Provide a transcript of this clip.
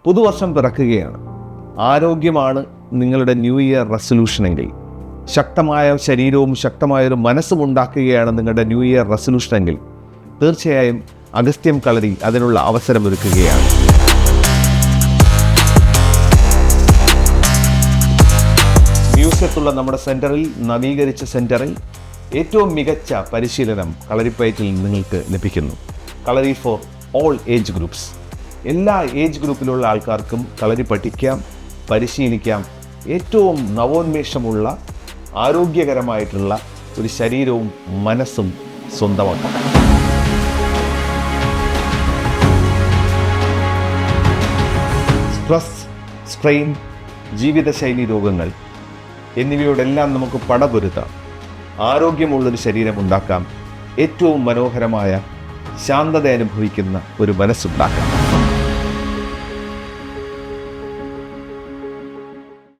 പുതുവർഷം പിറക്കുകയാണ്. ആരോഗ്യമാണ് നിങ്ങളുടെ ന്യൂ ഇയർ റെസൊല്യൂഷനെങ്കിൽ, ശക്തമായ ശരീരവും ശക്തമായൊരു മനസ്സും ഉണ്ടാക്കുകയാണ് നിങ്ങളുടെ ന്യൂ ഇയർ റെസൊല്യൂഷനെങ്കിൽ, തീർച്ചയായും അഗസ്ത്യം കളരി അതിനുള്ള അവസരമൊരുക്കുകയാണ്. മ്യൂസിയത്തുള്ള നമ്മുടെ സെൻറ്ററിൽ, നവീകരിച്ച സെൻറ്ററിൽ ഏറ്റവും മികച്ച പരിശീലനം കളരിപ്പയറ്റിൽ നിങ്ങൾക്ക് ലഭിക്കുന്നു. കളരി ഫോർ ഓൾ ഏജ് ഗ്രൂപ്പ്സ്. എല്ലാ ഏജ് ഗ്രൂപ്പിലുള്ള ആൾക്കാർക്കും കളരി പഠിക്കാം, പരിശീലിക്കാം. ഏറ്റവും നവോന്മേഷമുള്ള ആരോഗ്യകരമായിട്ടുള്ള ഒരു ശരീരവും മനസ്സും സ്വന്തമാക്കാം. സ്ട്രെസ്, സ്ട്രെയിൻ, ജീവിതശൈലി രോഗങ്ങൾ എന്നിവയോടെല്ലാം നമുക്ക് പടപൊരുത്താം. ആരോഗ്യമുള്ളൊരു ശരീരം ഉണ്ടാക്കാം. ഏറ്റവും മനോഹരമായ ശാന്തത അനുഭവിക്കുന്ന ഒരു മനസ്സുണ്ടാക്കാം.